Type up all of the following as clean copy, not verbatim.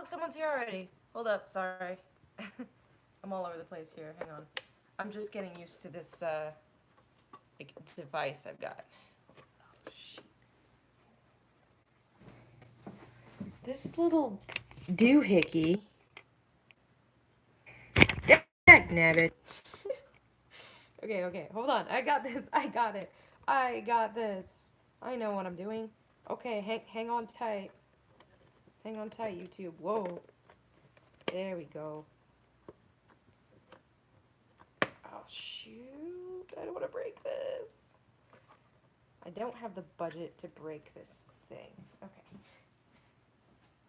look, someone's here already. Hold up, sorry. I'm all over the place here. Hang on. I'm just getting used to this like, device I've got. Oh, shoot. This little doohickey. Dagnabbit. Okay, hold on. I got this. I got it. I got this. I know what I'm doing. Okay, hang on tight. Hang on tight, YouTube. Whoa. There we go. Oh, shoot. I don't want to break this. I don't have the budget to break this thing. Okay.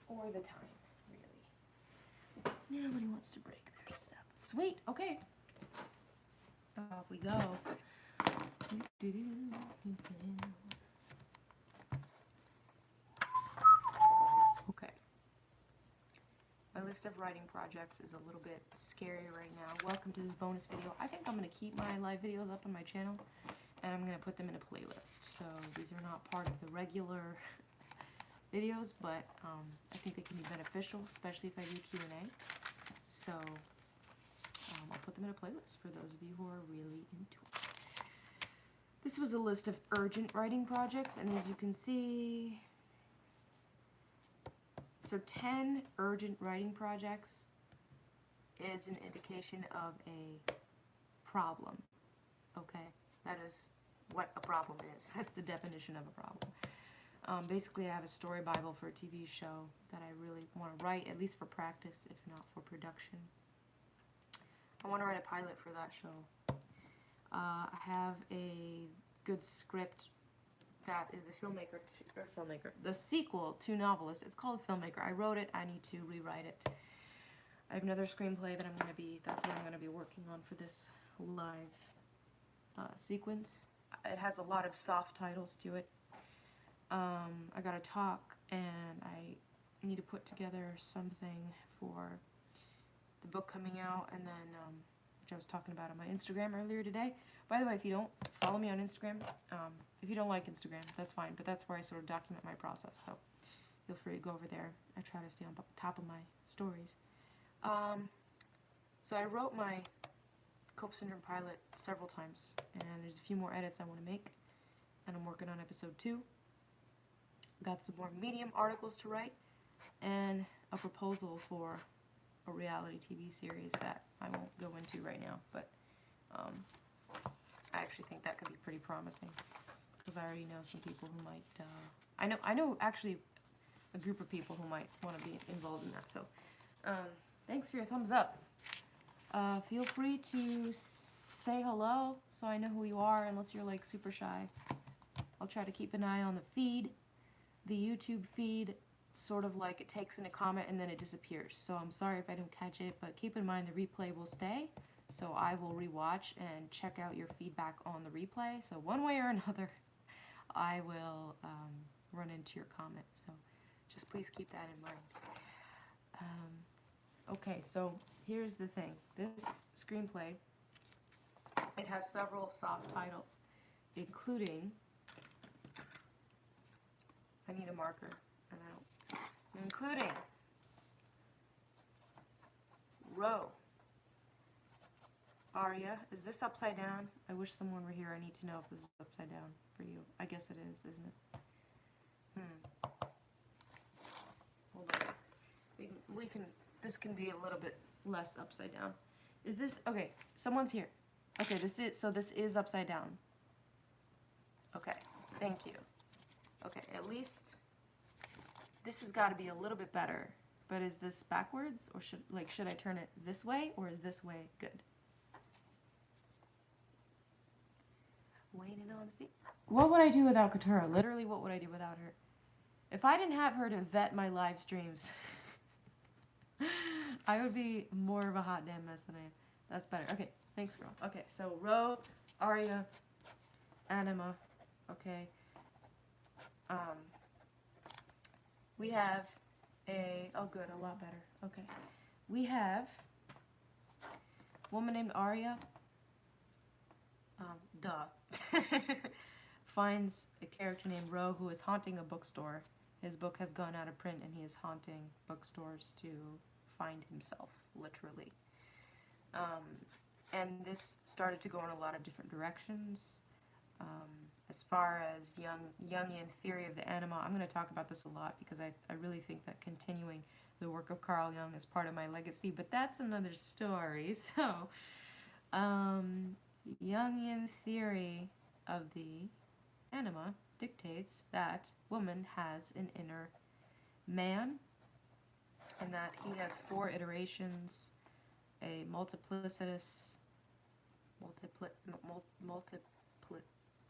Or the time, really. Nobody wants to break their stuff. Sweet. Okay. Off we go. Okay. My list of writing projects is a little bit scary right now. Welcome to this bonus video. I think I'm going to keep my live videos up on my channel, and I'm going to put them in a playlist. So these are not part of the regular videos, but I think they can be beneficial, especially if I do Q&A. So I'll put them in a playlist for those of you who are really into it. This was a list of urgent writing projects, and as you can see, so 10 urgent writing projects is an indication of a problem, okay? That is what a problem is. That's the definition of a problem. Basically, I have a story bible for a TV show that I really want to write, at least for practice, if not for production. I want to write a pilot for that show. I have a good script that is the sequel to Novelist. It's called Filmmaker. I wrote it. I need to rewrite it. I have another screenplay that that's what I'm going to be working on for this live sequence. It has a lot of soft titles to it. I got to talk, and I need to put together something for the book coming out, and then which I was talking about on my Instagram earlier today. By the way, if you don't follow me on Instagram, if you don't like Instagram, that's fine, but that's where I sort of document my process, so feel free to go over there. I try to stay on top of my stories. So I wrote my Cope Syndrome pilot several times, and there's a few more edits I want to make, and I'm working on episode 2. Got some more Medium articles to write, and a proposal for a reality TV series that I won't go into right now, but I actually think that could be pretty promising, because I already know some people who might, I know actually a group of people who might want to be involved in that, so thanks for your thumbs up. Feel free to say hello so I know who you are, unless you're like super shy. I'll try to keep an eye on the feed. The YouTube feed, sort of like it takes in a comment and then it disappears. So I'm sorry if I don't catch it, but keep in mind the replay will stay. So I will rewatch and check out your feedback on the replay. So one way or another, I will run into your comment. So just please keep that in mind. Okay, so here's the thing. This screenplay, it has several soft titles, including, I need a marker, and I don't, including Row, Aria. Is this upside down? I wish someone were here. I need to know if this is upside down for you. I guess it is, isn't it? Hold on. We can, this can be a little bit less upside down. Is this, okay, someone's here. Okay, this is upside down. Okay, thank you. Okay, at least this has got to be a little bit better. But is this backwards, or should I turn it this way, or is this way good? Waiting on the feet. What would I do without Katura? Literally, what would I do without her? If I didn't have her to vet my live streams, I would be more of a hot damn mess than I am. That's better. Okay, thanks, girl. Okay, so Ro, Aria, Anima. Okay. We have oh good, a lot better. Okay. We have a woman named Aria, finds a character named Ro who is haunting a bookstore His book has gone out of print and he is haunting bookstores to find himself, literally. And this started to go in a lot of different directions. As far as Jungian theory of the anima, I'm going to talk about this a lot because I really think that continuing the work of Carl Jung is part of my legacy, but that's another story. So, Jungian theory of the anima dictates that woman has an inner man and that he has 4 iterations, a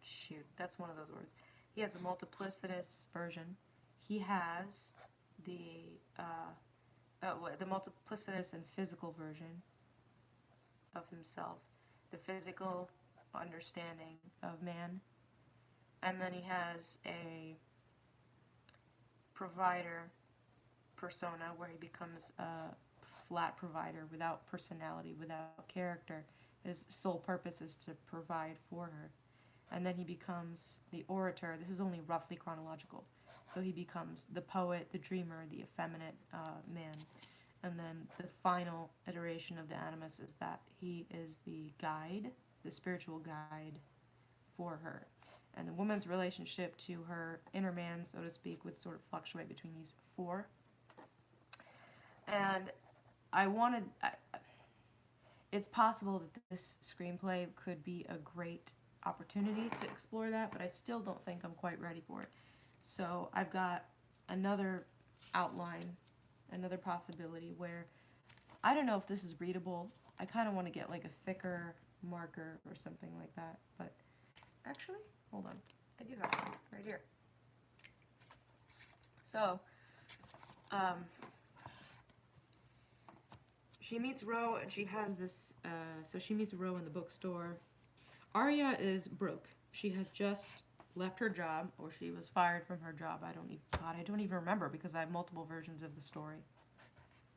shoot, that's one of those words. He has a multiplicitous version. He has the multiplicitous and physical version of himself, the physical understanding of man, and then he has a provider persona where he becomes a flat provider without personality, without character. His sole purpose is to provide for her. And then he becomes the orator. This is only roughly chronological. So he becomes the poet, the dreamer, the effeminate man. And then the final iteration of the animus is that he is the guide, the spiritual guide for her. And the woman's relationship to her inner man, so to speak, would sort of fluctuate between these 4. And it's possible that this screenplay could be a great opportunity to explore that, but I still don't think I'm quite ready for it. So I've got another outline, another possibility where I don't know if this is readable. I kind of want to get like a thicker marker or something like that, but actually, hold on. I do have one right here. So, she meets Ro, and she has this, so she meets Ro in the bookstore. Arya is broke. She has just left her job, or she was fired from her job. I don't even remember because I have multiple versions of the story.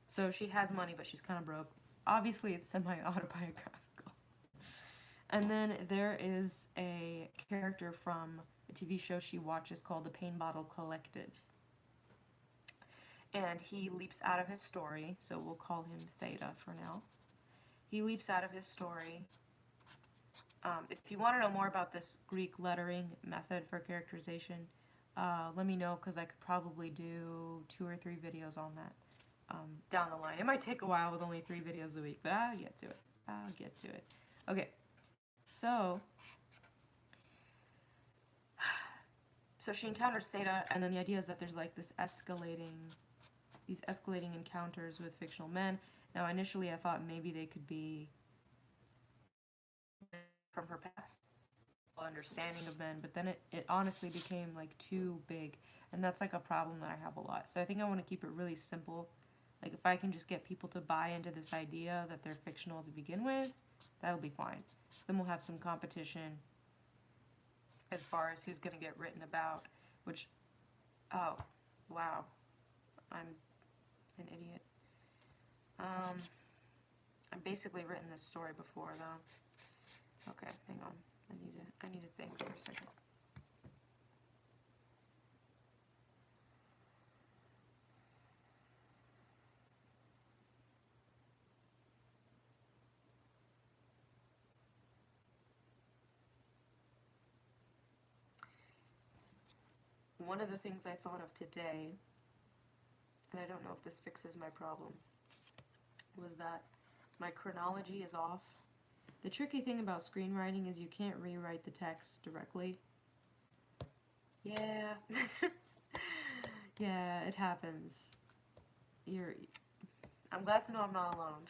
So she has money, but she's kind of broke. Obviously, it's semi-autobiographical. And then there is a character from a TV show she watches called The Pain Bottle Collective. And he leaps out of his story, so we'll call him Theta for now. He leaps out of his story. If you want to know more about this Greek lettering method for characterization, let me know because I could probably do 2 or 3 videos on that down the line. It might take a while with only 3 videos a week, but I'll get to it. Okay, so she encounters Theta, and then the idea is that there's like these escalating encounters with fictional men. Now, initially I thought maybe they could be from her past understanding of men, but then it honestly became like too big, and that's like a problem that I have a lot. So I think I want to keep it really simple. Like if I can just get people to buy into this idea that they're fictional to begin with, that'll be fine. Then we'll have some competition as far as who's going to get written about, which, oh, wow, I'm an idiot. I've basically written this story before though. Okay, hang on. I need to think for a second. One of the things I thought of today, and I don't know if this fixes my problem, was that my chronology is off. The tricky thing about screenwriting is you can't rewrite the text directly. Yeah. Yeah, it happens. I'm glad to know I'm not alone.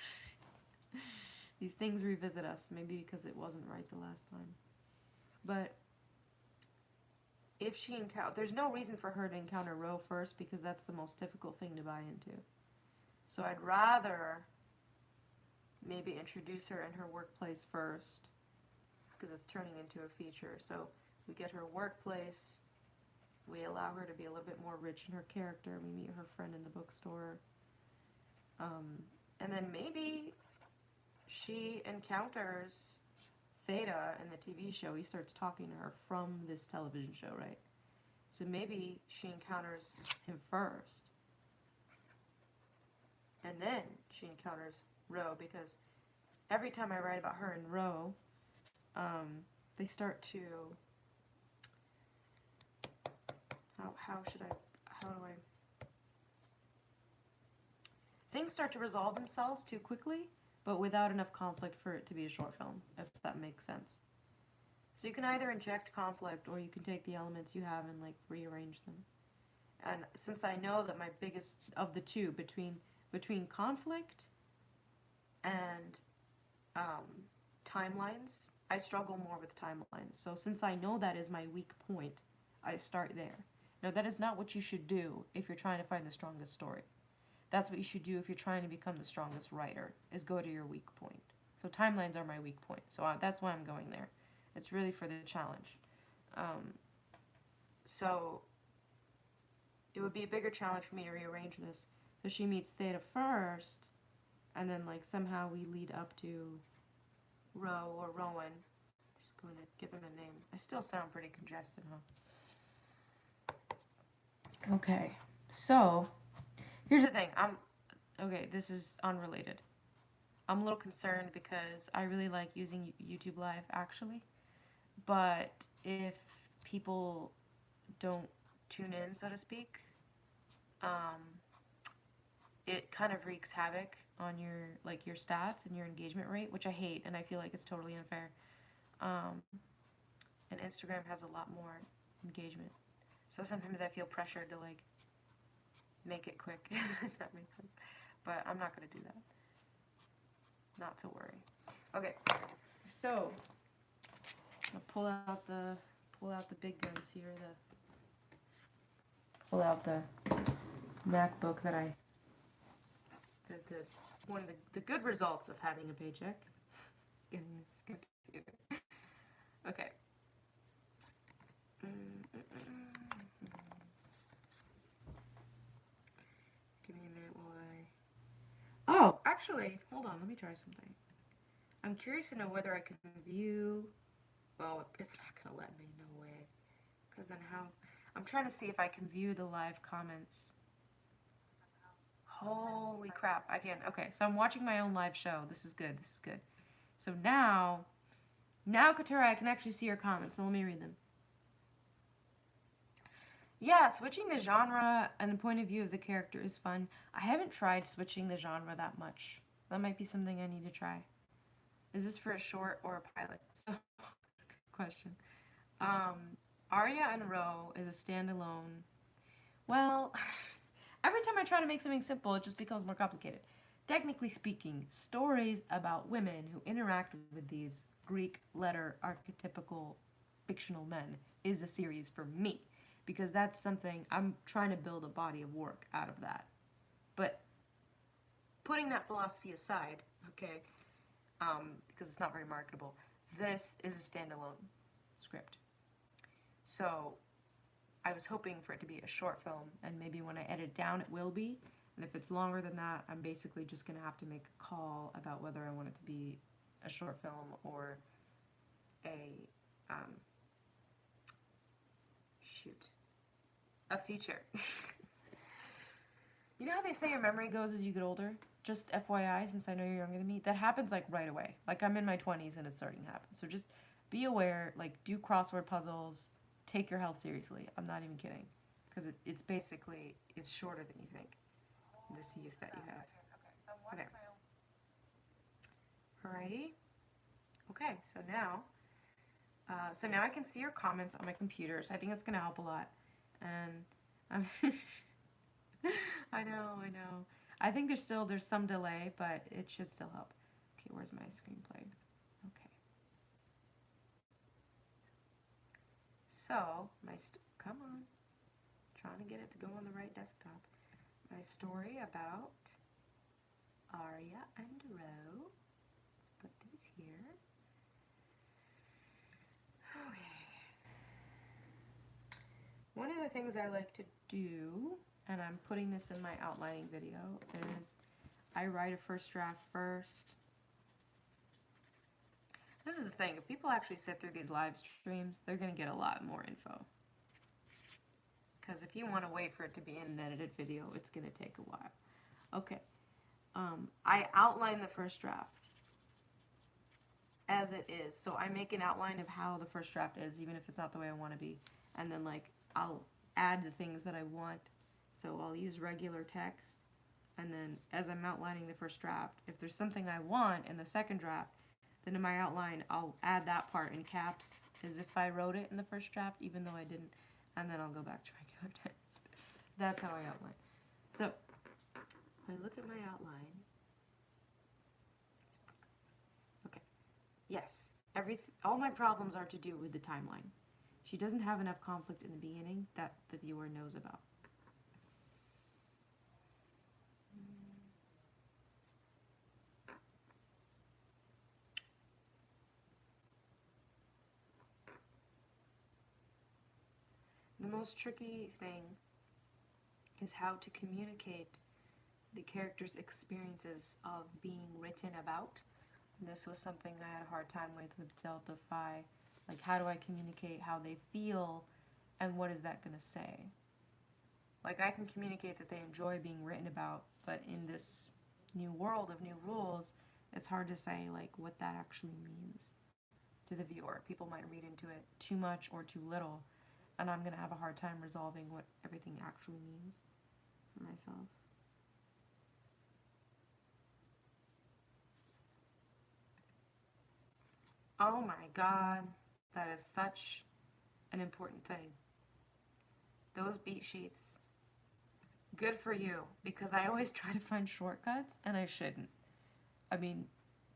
These things revisit us, maybe because it wasn't right the last time. But if she there's no reason for her to encounter Ro first because that's the most difficult thing to buy into. So I'd rather maybe introduce her in her workplace first because it's turning into a feature. So we get her workplace, we allow her to be a little bit more rich in her character, we meet her friend in the bookstore, and then maybe she encounters Theta in the TV show. He starts talking to her from this television show, right? So maybe she encounters him first, and then she encounters Ro, because every time I write about her and Ro, they start to, how do I, things start to resolve themselves too quickly, but without enough conflict for it to be a short film, if that makes sense. So you can either inject conflict, or you can take the elements you have and like rearrange them. And since I know that my biggest of the two, between conflict and timelines, I struggle more with timelines. So since I know that is my weak point, I start there. Now that is not what you should do if you're trying to find the strongest story. That's what you should do if you're trying to become the strongest writer, is go to your weak point. So timelines are my weak point. So that's why I'm going there. It's really for the challenge. So it would be a bigger challenge for me to rearrange this. So she meets Theta first, and then like somehow we lead up to Ro or Rowan. Just going to give him a name. I still sound pretty congested, huh? Okay, so here's the thing. Okay, this is unrelated. I'm a little concerned because I really like using YouTube Live, actually. But if people don't tune in, so to speak, it kind of wreaks havoc on your stats and your engagement rate, which I hate, and I feel like it's totally unfair. And Instagram has a lot more engagement. So sometimes I feel pressured to like make it quick, if that makes sense. But I'm not gonna do that. Not to worry. Okay, so I'll pull out the big guns here. Pull out the MacBook that one of the good results of having a paycheck. Getting this computer. Okay. Give me a minute while Oh, actually, hold on. Let me try something. I'm curious to know whether I can view. Well, it's not gonna let me. No way. Because then how? I'm trying to see if I can view the live comments. Holy crap, I can. Okay, so I'm watching my own live show. This is good. This is good. So now Katura, I can actually see your comments. So let me read them. Yeah, switching the genre and the point of view of the character is fun. I haven't tried switching the genre that much. That might be something I need to try. Is this for a short or a pilot? So, question. Arya and Ro is a standalone. Well, every time I try to make something simple, it just becomes more complicated. Technically speaking, stories about women who interact with these Greek letter archetypical fictional men is a series for me, because that's something I'm trying to build a body of work out of that. But putting that philosophy aside, okay, because it's not very marketable, this is a standalone script. So I was hoping for it to be a short film, and maybe when I edit it down, it will be. And if it's longer than that, I'm basically just going to have to make a call about whether I want it to be a short film or a feature. You know how they say your memory goes as you get older? Just FYI, since I know you're younger than me, that happens like right away. Like I'm in my 20s and it's starting to happen. So just be aware, like do crossword puzzles, take your health seriously. I'm not even kidding. Because it's basically, it's shorter than you think. This youth that you have. Okay. Alrighty. Okay, so now I can see your comments on my computer, so I think that's going to help a lot. And I know. I think there's some delay, but it should still help. Okay, where's my screenplay? Okay. So, come on. Trying to get it to go on the right desktop. My story about Arya and Ro. Let's put these here. Okay. One of the things I like to do, and I'm putting this in my outlining video, is I write a first draft first. This is the thing, if people actually sit through these live streams, they're going to get a lot more info. because if you want to wait for it to be in an edited video, it's going to take a while. Okay. I outline the first draft as it is. So I make an outline of how the first draft is, even if it's not the way I want to be. And then, like, I'll add the things that I want. So I'll use regular text. And then as I'm outlining the first draft, if there's something I want in the second draft, then in my outline, I'll add that part in caps as if I wrote it in the first draft, even though I didn't. And then I'll go back to regular text. That's how I outline. So if I look at my outline, okay, yes, all my problems are to do with the timeline. She doesn't have enough conflict in the beginning that the viewer knows about. The most tricky thing is how to communicate the character's experiences of being written about. And this was something I had a hard time with Delta Phi. Like, how do I communicate how they feel, and what is that going to say? Like, I can communicate that they enjoy being written about, but in this new world of new rules, it's hard to say, like, what that actually means to the viewer. People might read into it too much or too little, and I'm going to have a hard time resolving what everything actually means for myself. Oh my God, that is such an important thing. Those beat sheets, good for you, because I always try to find shortcuts, and I shouldn't. I mean,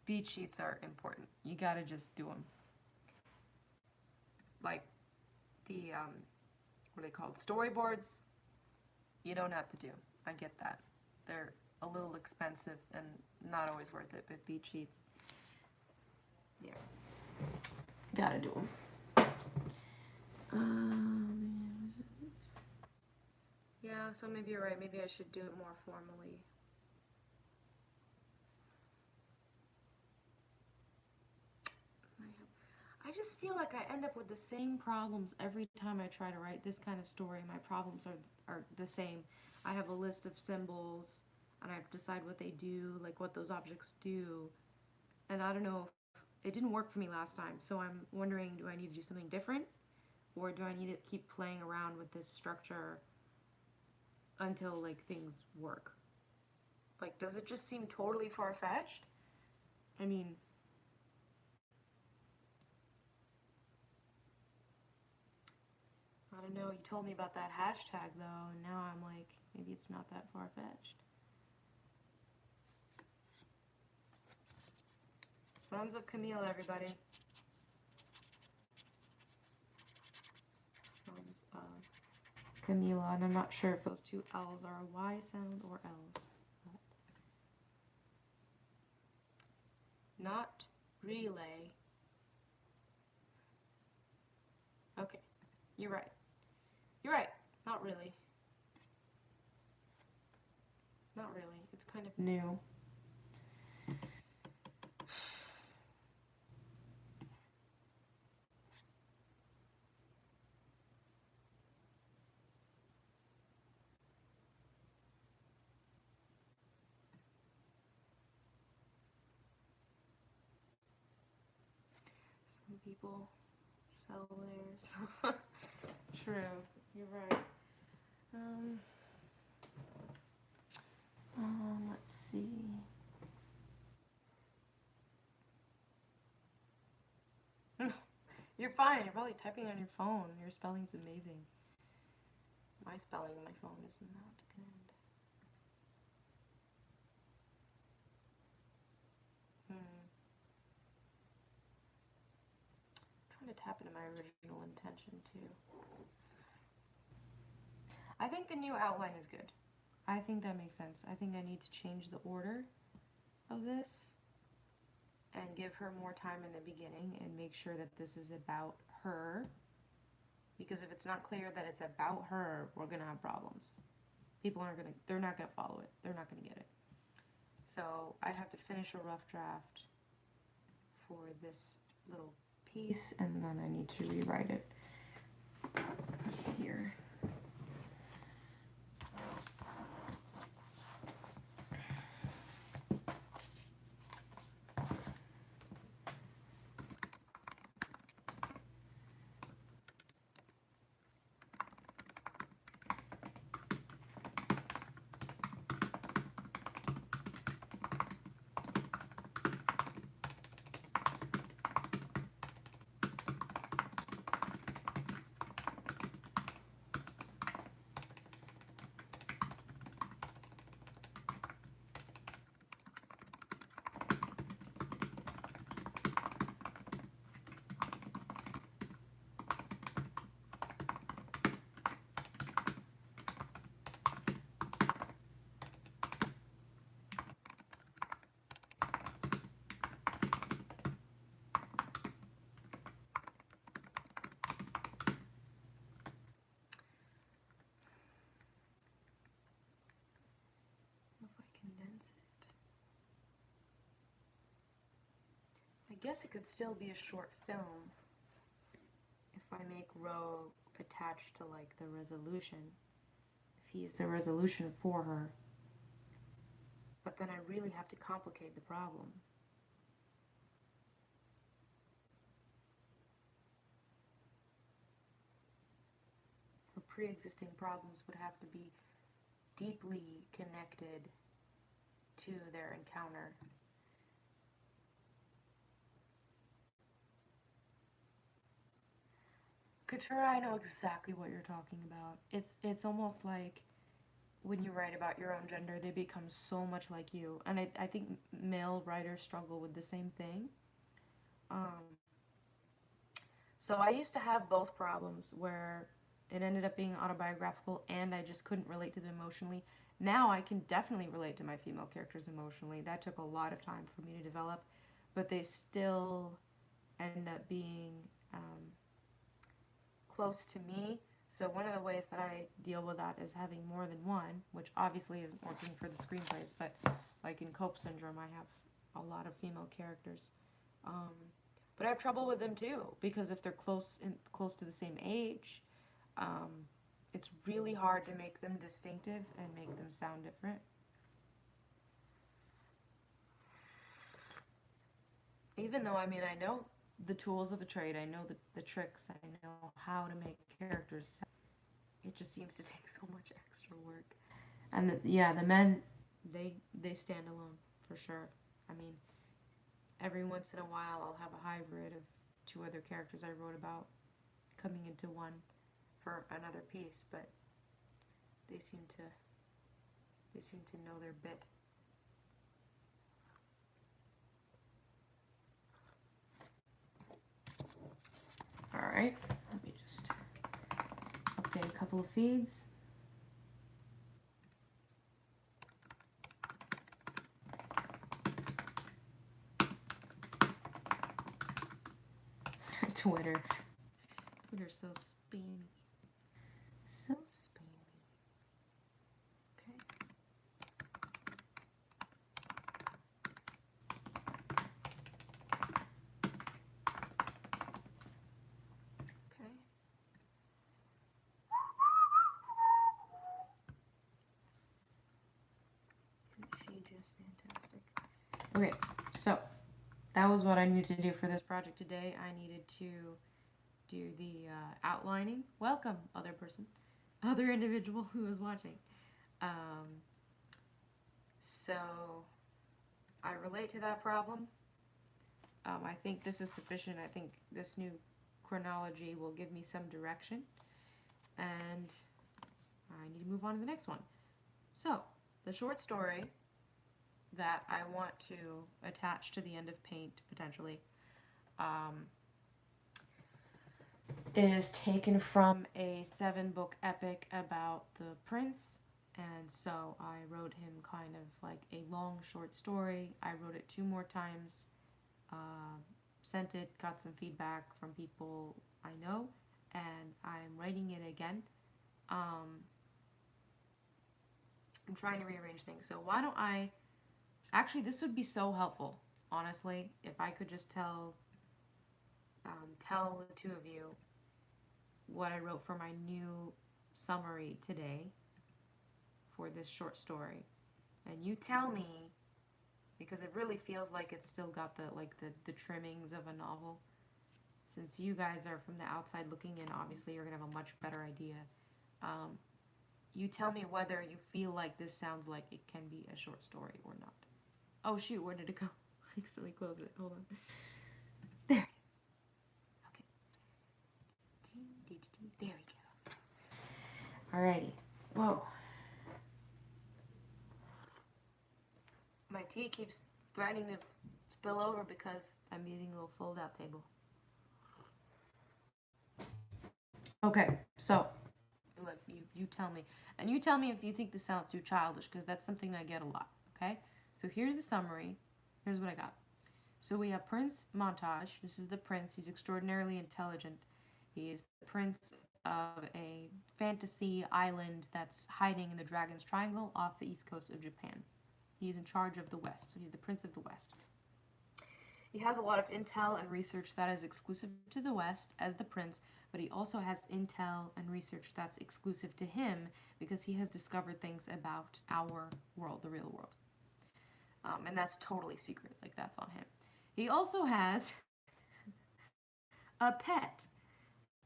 beat sheets are important. You gotta just do them. Like the, what are they called? Storyboards, you don't have to do. I get that. They're a little expensive and not always worth it, but beat sheets, yeah. Gotta do them. Yeah, so maybe you're right. Maybe I should do it more formally. I just feel like I end up with the same problems every time I try to write this kind of story. My problems are the same. I have a list of symbols, and I have to decide what they do, like what those objects do. And I don't know, it didn't work for me last time, so I'm wondering, do I need to do something different? Or do I need to keep playing around with this structure until, like, things work? Like, does it just seem totally far-fetched? I mean, I don't know, you told me about that hashtag, though, and now I'm like, maybe it's not that far-fetched. Sons of Camille, everybody. Sons of Camila, and I'm not sure if those two L's are a Y sound or L's. But not relay. Okay, you're right. You're right. Not really. Not really. It's kind of new. Some people sell theirs. True. You're right. Let's see. You're fine. You're probably typing on your phone. Your spelling's amazing. My spelling on my phone is not good. I'm trying to tap into my original intention too. I think the new outline is good. I think that makes sense. I think I need to change the order of this and give her more time in the beginning and make sure that this is about her. Because if it's not clear that it's about her, we're gonna have problems. People aren't gonna, they're not gonna follow it. They're not gonna get it. So I have to finish a rough draft for this little piece, and then I need to rewrite it here. guess it could still be a short film if I make Ro attached to like the resolution. If he's the resolution for her. But then I really have to complicate the problem. Her pre-existing problems would have to be deeply connected to their encounter. Katura, I know exactly what you're talking about. It's almost like when you write about your own gender, they become so much like you. And I think male writers struggle with the same thing. So I used to have both problems where it ended up being autobiographical and I just couldn't relate to them emotionally. Now I can definitely relate to my female characters emotionally. That took a lot of time for me to develop, but they still end up being close to me. So one of the ways that I deal with that is having more than one, which obviously isn't working for the screenplays, but like in Cope Syndrome, I have a lot of female characters. But I have trouble with them too, because if they're close to the same age, it's really hard to make them distinctive and make them sound different. Even though, I mean, I know the tools of the trade, I know the tricks, I know how to make characters sound. It just seems to take so much extra work. And yeah, the men, they stand alone, for sure. I mean, every once in a while I'll have a hybrid of two other characters I wrote about coming into one for another piece, but they seem to know their bit. Alright, let me just update a couple of feeds. Twitter's so spammy. So spammy. Okay. Okay. She just fantastic. Okay, so that was what I needed to do for this project today. I needed to do the outlining. Welcome, other person, other individual who is watching. So I relate to that problem. I think this is sufficient. I think this new chronology will give me some direction. And I need to move on to the next one. So, the short story that I want to attach to the end of Paint, potentially, is taken from a 7-book epic about the prince. And so I wrote him kind of like a long short story. I wrote it 2 more times, sent it, got some feedback from people I know, and I'm writing it again. I'm trying to rearrange things. So why don't I, actually this would be so helpful, honestly, if I could just tell the 2 of you what I wrote for my new summary today for this short story. And you tell me, because it really feels like it's still got the trimmings of a novel. Since you guys are from the outside looking in, obviously you're going to have a much better idea. You tell me whether you feel like this sounds like it can be a short story or not. Oh shoot, where did it go? I accidentally closed it. Hold on. There it is. Okay. There we go. Alrighty. Whoa. My tea keeps threatening to spill over because I'm using a little fold-out table. Okay, so you tell me. And you tell me if you think this sounds too childish, because that's something I get a lot, okay? So here's the summary. Here's what I got. So we have Prince montage. This is the prince. He's extraordinarily intelligent. He is the prince of a fantasy island that's hiding in the Dragon's Triangle off the east coast of Japan. He's in charge of the West, so he's the prince of the West. He has a lot of intel and research that is exclusive to the West as the prince, but he also has intel and research that's exclusive to him because he has discovered things about our world, the real world. And that's totally secret, like that's on him. He also has a pet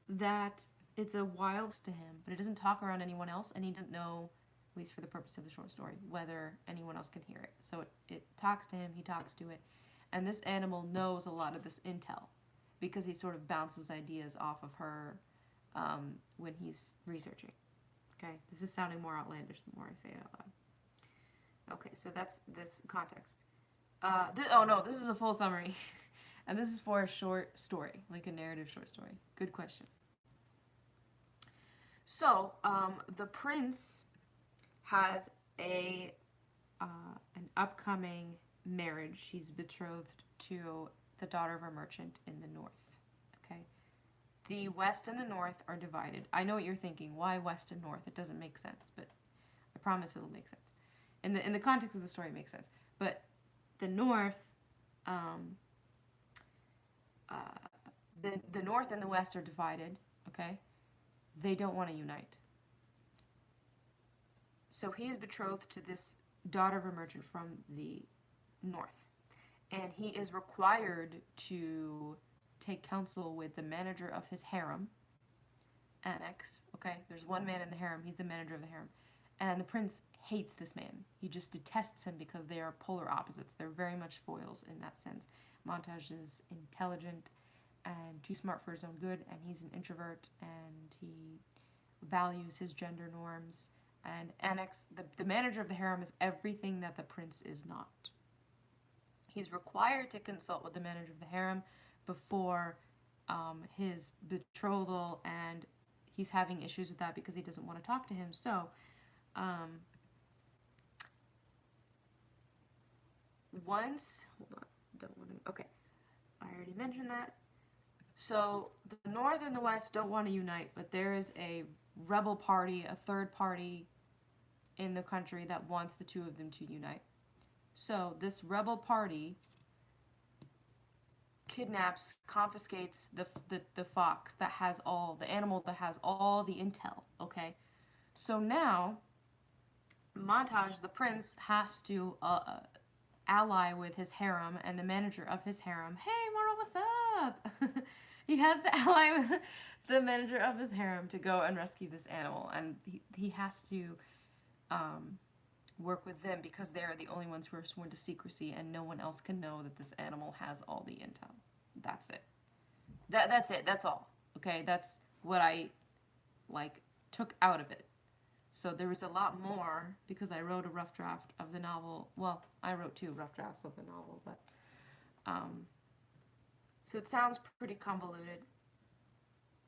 that it's a wild to him, but it doesn't talk around anyone else, and he doesn't know, at least for the purpose of the short story, whether anyone else can hear it. So it talks to him, he talks to it, and this animal knows a lot of this intel because he sort of bounces ideas off of her when he's researching. Okay, this is sounding more outlandish the more I say it out loud. Okay, so that's this context. Oh no, this is a full summary. And this is for a short story, like a narrative short story. Good question. So, the prince has an upcoming marriage. He's betrothed to the daughter of a merchant in the north. Okay? The west and the north are divided. I know what you're thinking. Why west and north? It doesn't make sense, but I promise it'll make sense. In the context of the story, it makes sense. But the north, the north and the west are divided, okay? They don't want to unite. So he is betrothed to this daughter of a merchant from the north. And he is required to take counsel with the manager of his harem, Annex, okay? There's one man in the harem, he's the manager of the harem. And the prince hates this man. He just detests him because they are polar opposites. They're very much foils in that sense. Montage is intelligent and too smart for his own good, and he's an introvert, and he values his gender norms. And Annex, the manager of the harem, is everything that the prince is not. He's required to consult with the manager of the harem before his betrothal, and he's having issues with that because he doesn't want to talk to him. So, hold on, don't want to, okay, I already mentioned that. So the North and the West don't want to unite, but there is a rebel party, a third party in the country that wants the two of them to unite. So this rebel party kidnaps, confiscates the fox that has the animal that has all the intel, okay? So now, Montage, the prince, has to ally with his harem and the manager of his harem. Hey, Mara, what's up? He has to ally with the manager of his harem to go and rescue this animal, and he has to work with them because they are the only ones who are sworn to secrecy, and no one else can know that this animal has all the intel. That's it. That's it. That's all. Okay, that's what I took out of it. So there was a lot more because I wrote a rough draft of the novel. Well, I wrote 2 rough drafts of the novel, but so it sounds pretty convoluted,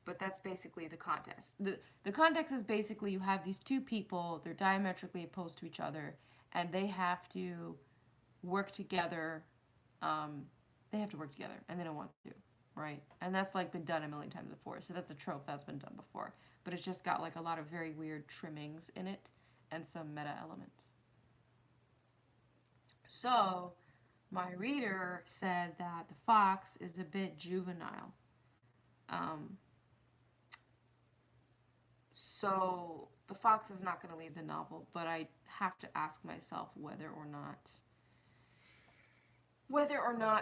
but that's basically the context. The context is basically you have these 2 people, they're diametrically opposed to each other, and they have to work together. They have to work together, and they don't want to, right? And that's been done a million times before, so that's a trope that's been done before. But it's just got a lot of very weird trimmings in it and some meta elements. So my reader said that the fox is a bit juvenile. So the fox is not going to leave the novel, but I have to ask myself whether or not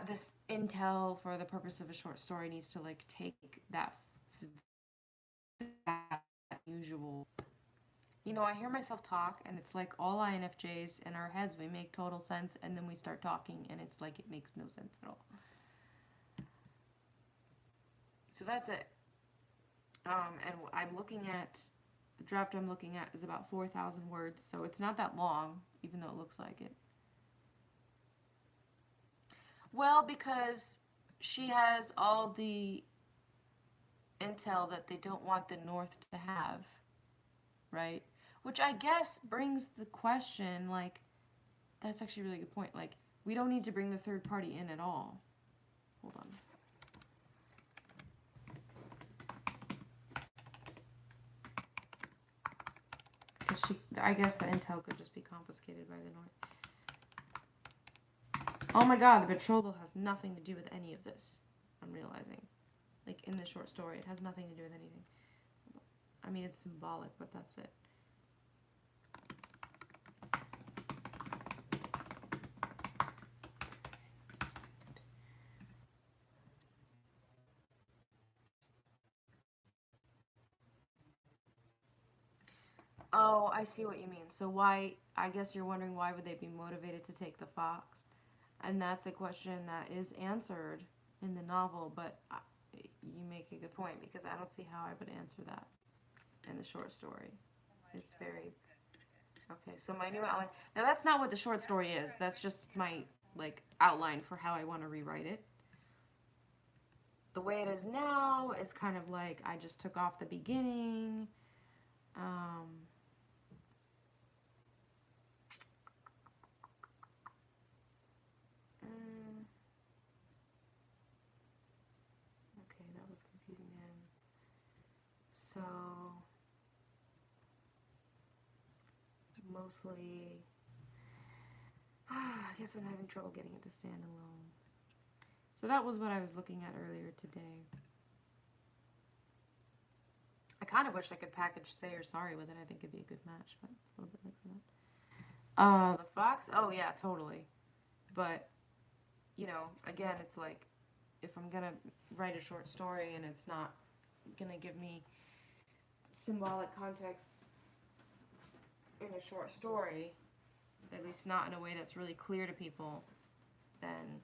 this intel for the purpose of a short story needs to take that usual. I hear myself talk, and it's like all INFJs in our heads, we make total sense, and then we start talking, and it's like it makes no sense at all. So that's it. And I'm looking at, the draft I'm looking at is about 4,000 words, so it's not that long, even though it looks like it. Well, because she has all the intel that they don't want the North to have, right? Which I guess brings the question, that's actually a really good point. We don't need to bring the third party in at all. Hold on. I guess the intel could just be confiscated by the North. Oh my god, the betrothal has nothing to do with any of this. I'm realizing. Like, in the short story, it has nothing to do with anything. I mean, it's symbolic, but that's it. Oh, I see what you mean. So why, I guess you're wondering why would they be motivated to take the fox? And that's a question that is answered in the novel, but you make a good point because I don't see how I would answer that in the short story. It's very... Okay, so my new outline. Now that's not what the short story is. That's just my like outline for how I want to rewrite it. The way it is now is kind of like I just took off the beginning. Okay, that was confusing then. So mostly, I guess I'm having trouble getting it to stand alone. So that was what I was looking at earlier today. I kind of wish I could package Say You're Sorry with it. I think it'd be a good match, but it's a little bit late for that. The fox? Oh, yeah, totally. But, you know, again, it's like, if I'm going to write a short story and it's not going to give me symbolic context in a short story, at least not in a way that's really clear to people, then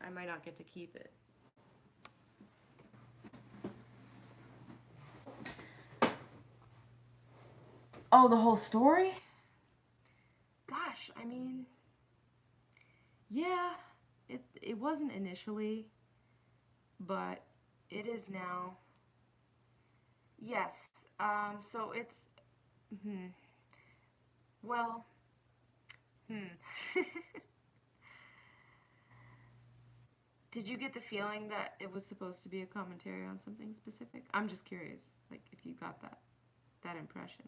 I might not get to keep it. Oh, the whole story? Gosh, I mean, yeah, it wasn't initially, but it is now. Yes, so it's, well, Did you get the feeling that it was supposed to be a commentary on something specific? I'm just curious, like, if you got that impression.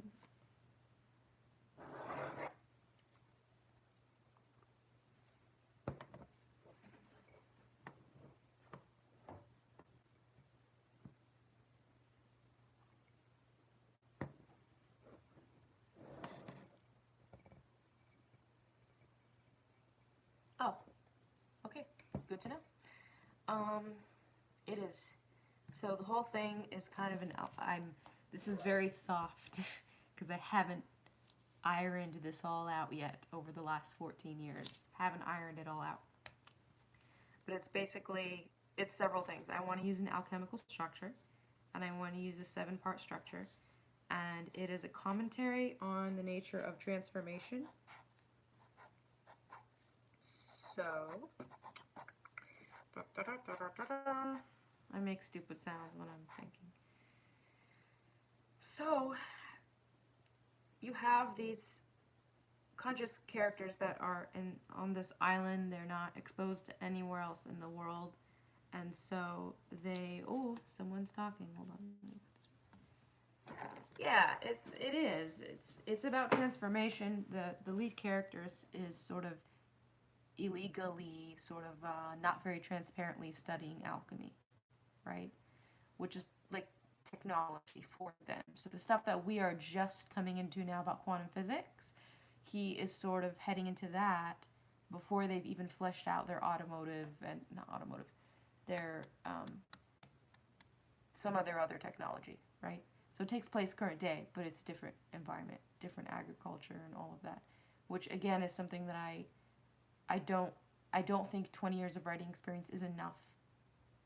Oh, okay, good to know. It is. So the whole thing is kind of this is very soft because I haven't ironed this all out yet over the last 14 years. Haven't ironed it all out. But it's several things. I want to use an alchemical structure, and I want to use a 7-part structure, and it is a commentary on the nature of transformation. So, I make stupid sounds when I'm thinking. So, you have these conscious characters that are on this island. They're not exposed to anywhere else in the world, and so someone's talking. Hold on. Yeah, it's about transformation. The lead character is sort of illegally, not very transparently studying alchemy, right? Which is like technology for them. So the stuff that we are just coming into now about quantum physics, he is sort of heading into that before they've even fleshed out their their some of their other technology, right? So it takes place current day, but it's different environment, different agriculture, and all of that, which again is something that I don't think 20 years of writing experience is enough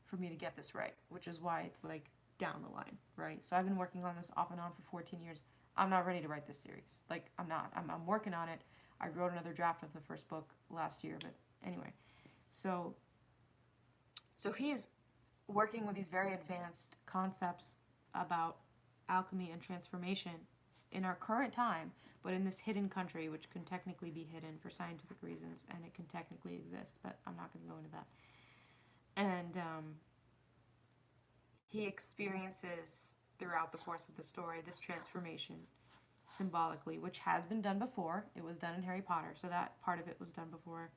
for me to get this right, which is why it's like down the line, right? So I've been working on this off and on for 14 years. I'm not ready to write this series. Like, I'm not. I'm working on it. I wrote another draft of the first book last year, but anyway. So he's working with these very advanced concepts about alchemy and transformation in our current time, but in this hidden country, which can technically be hidden for scientific reasons, and it can technically exist, but I'm not going to go into that. And he experiences throughout the course of the story this transformation symbolically, which has been done before. It was done in Harry Potter, so that part of it was done before.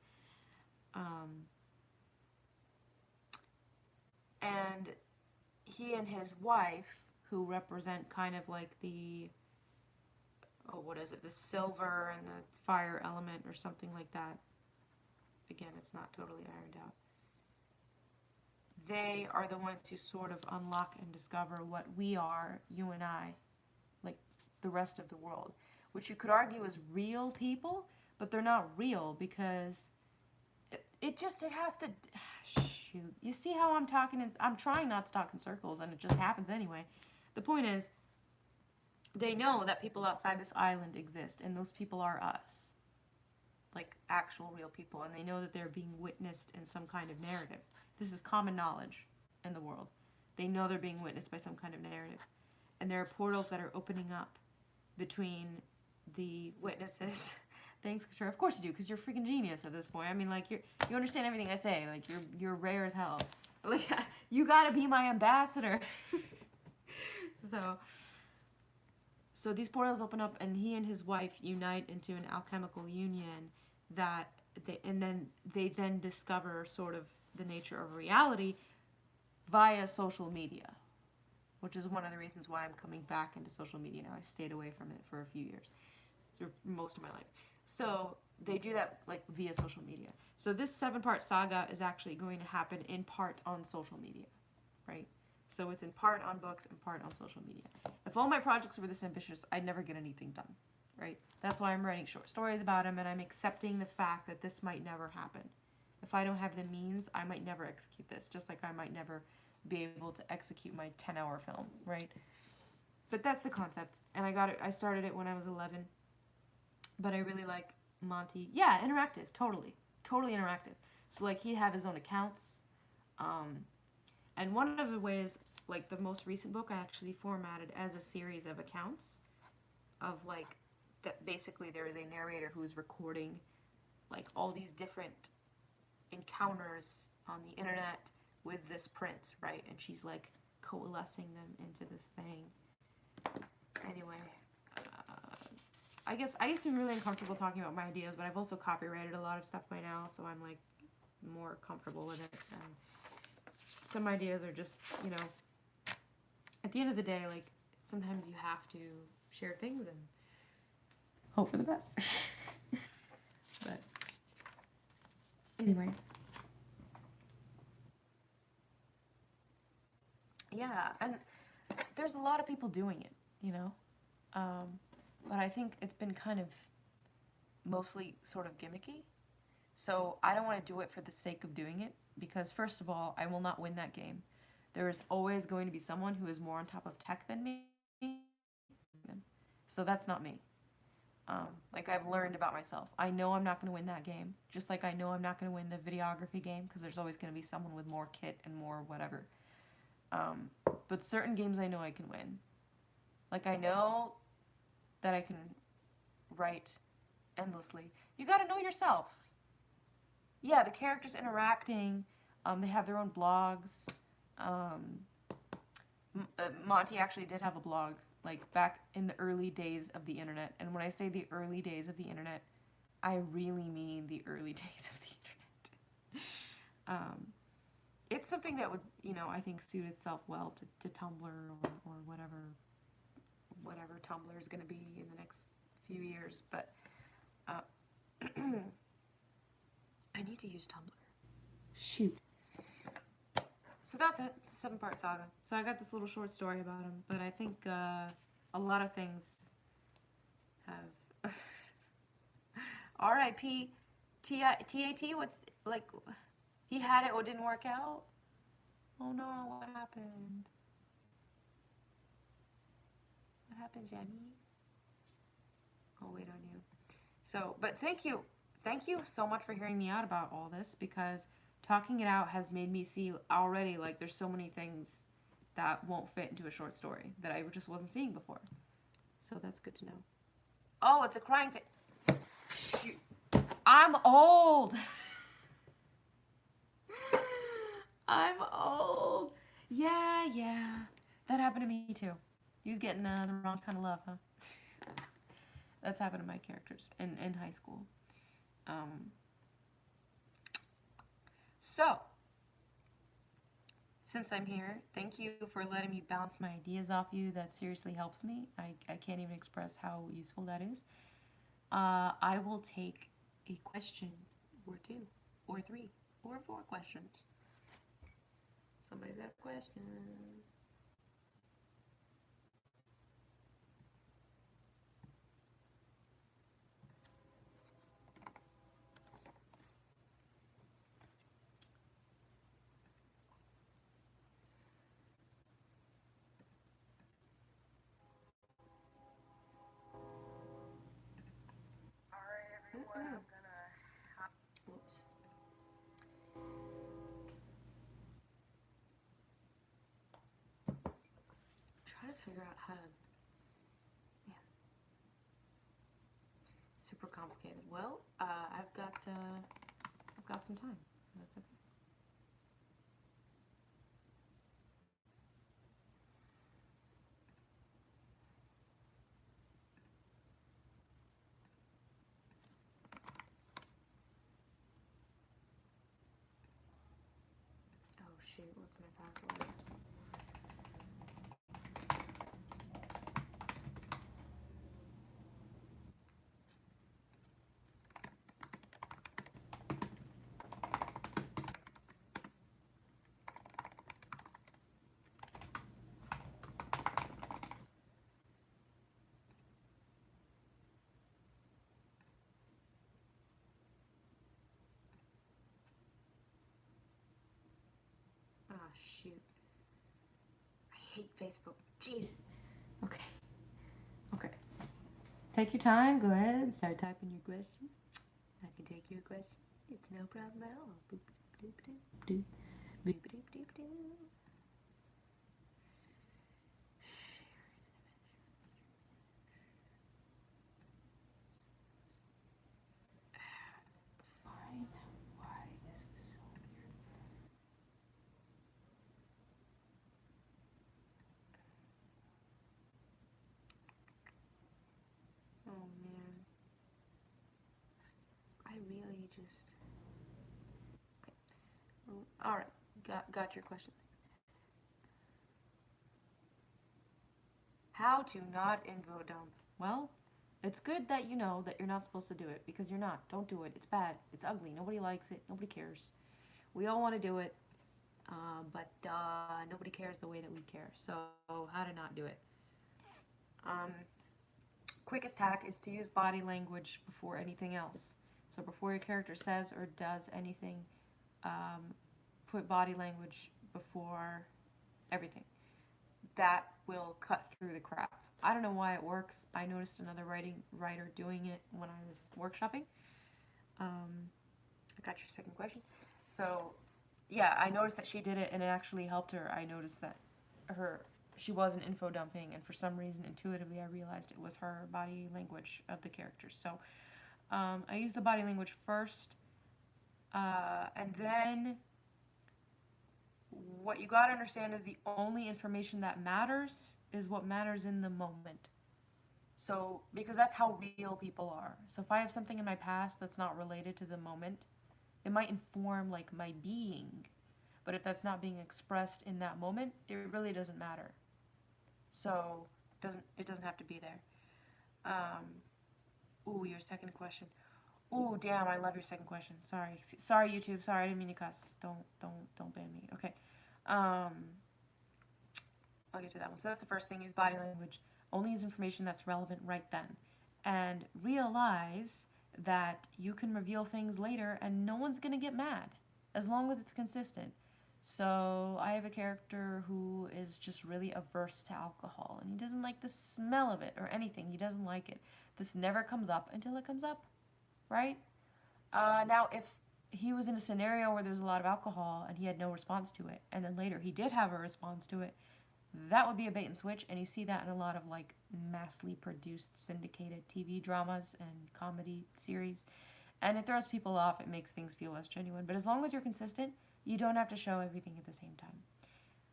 And he and his wife, who represent kind of like the, oh, what is it, the silver and the fire element or something like that. Again, it's not totally ironed out. They are the ones who sort of unlock and discover what we are, you and I, like the rest of the world, which you could argue is real people, but they're not real because it has to, shoot. You see how I'm talking? I'm trying not to talk in circles, and it just happens anyway. The point is, they know that people outside this island exist, and those people are us. Like actual real people, and they know that they're being witnessed in some kind of narrative. This is common knowledge in the world. They know they're being witnessed by some kind of narrative. And there are portals that are opening up between the witnesses. Thanks, Katura. Of course you do, because you're a freaking genius at this point. I mean, like, you understand everything I say. Like, you're rare as hell. Like, you gotta be my ambassador. So these portals open up, and he and his wife unite into an alchemical union that they then discover sort of the nature of reality via social media, which is one of the reasons why I'm coming back into social media now. I stayed away from it for a few years, for most of my life. So they do that like via social media. So this 7-part saga is actually going to happen in part on social media, right? So it's in part on books and part on social media. If all my projects were this ambitious, I'd never get anything done, right? That's why I'm writing short stories about them, and I'm accepting the fact that this might never happen. If I don't have the means, I might never execute this, just like I might never be able to execute my 10-hour film, right? But that's the concept, and I started it when I was 11, but I really like Monty. Yeah, interactive, totally interactive. So like he'd have his own accounts, and one of the ways, like the most recent book, I actually formatted as a series of accounts of like, that basically there is a narrator who's recording like all these different encounters on the internet with this prince, right? And she's like coalescing them into this thing. Anyway, I guess I used to be really uncomfortable talking about my ideas, but I've also copyrighted a lot of stuff by now, so I'm like more comfortable with it. And some ideas are just, you know, at the end of the day, like sometimes you have to share things and hope for the best. But anyway. Yeah, and there's a lot of people doing it, you know? But I think it's been kind of mostly sort of gimmicky. So I don't want to do it for the sake of doing it, because first of all, I will not win that game. There is always going to be someone who is more on top of tech than me. So that's not me. Like I've learned about myself. I know I'm not going to win that game. Just like I know I'm not going to win the videography game, because there's always going to be someone with more kit and more whatever. But certain games I know I can win. Like I know that I can write endlessly. You got to know yourself. Yeah, the characters interacting. They have their own blogs. Monty actually did have a blog, like back in the early days of the internet. And when I say the early days of the internet, I really mean the early days of the internet. It's something that would, you know, I think suit itself well to Tumblr or whatever Tumblr is going to be in the next few years. But I need to use Tumblr. Shoot. So that's it. It's a 7-part saga. So I got this little short story about him, but I think a lot of things have... R.I.P. T.A.T. What's, like, he had it or didn't work out? Oh no, what happened? What happened, Jenny? I'll wait on you. So, but thank you. Thank you so much for hearing me out about all this, because talking it out has made me see already, like, there's so many things that won't fit into a short story that I just wasn't seeing before. So that's good to know. Oh, it's a crying face. Shoot. I'm old. I'm old. Yeah. That happened to me too. He was getting the wrong kind of love, huh? That's happened to my characters in high school. So, since I'm here, thank you for letting me bounce my ideas off you. That seriously helps me. I can't even express how useful that is. I will take a question or two, or three, or four questions. Somebody's got a question. Everyone, I'm gonna Oops. Try to figure out how to. Yeah. Super complicated. Well, I've got some time, so that's okay. Oh shoot, what's my password? Ah, shoot. I hate Facebook. Jeez. Okay. Okay. Take your time. Go ahead and start typing your question. I can take your question. It's no problem at all. Boop, doop, doop, doop. Boop, doop, doop, doop. Fine. Why is this so weird? Oh man. I really just. Okay. All right. Got your question. How to not info dump. Well, it's good that you know that you're not supposed to do it because you're not. Don't do it. It's bad. It's ugly. Nobody likes it. Nobody cares. We all want to do it, but nobody cares the way that we care. So, how to not do it? Um, Quickest hack is to use body language before anything else. So, before your character says or does anything, put body language before everything. That will cut through the crap. I don't know why it works. I noticed another writer doing it when I was workshopping. I got your second question. So, yeah, I noticed that she did it and it actually helped her. I noticed that she wasn't info dumping, and for some reason, intuitively, I realized it was her body language of the characters. So, I used the body language first, and then what you got to understand is the only information that matters is what matters in the moment. So, because that's how real people are. So, if I have something in my past that's not related to the moment, it might inform like my being. But if that's not being expressed in that moment, it really doesn't matter. So, it doesn't have to be there. Ooh, your second question. Ooh, damn, I love your second question. Sorry, YouTube. Sorry, I didn't mean to cuss. Don't ban me. Okay. I'll get to that one. So that's the first thing, use body language. Only use information that's relevant right then. And realize that you can reveal things later and no one's going to get mad as long as it's consistent. So I have a character who is just really averse to alcohol and he doesn't like the smell of it or anything. He doesn't like it. This never comes up until it comes up, right? Now, if he was in a scenario where there's a lot of alcohol and he had no response to it, and then later he did have a response to it, that would be a bait and switch, and you see that in a lot of like massively produced syndicated TV dramas and comedy series, and it throws people off. It makes things feel less genuine. But as long as you're consistent, you don't have to show everything at the same time.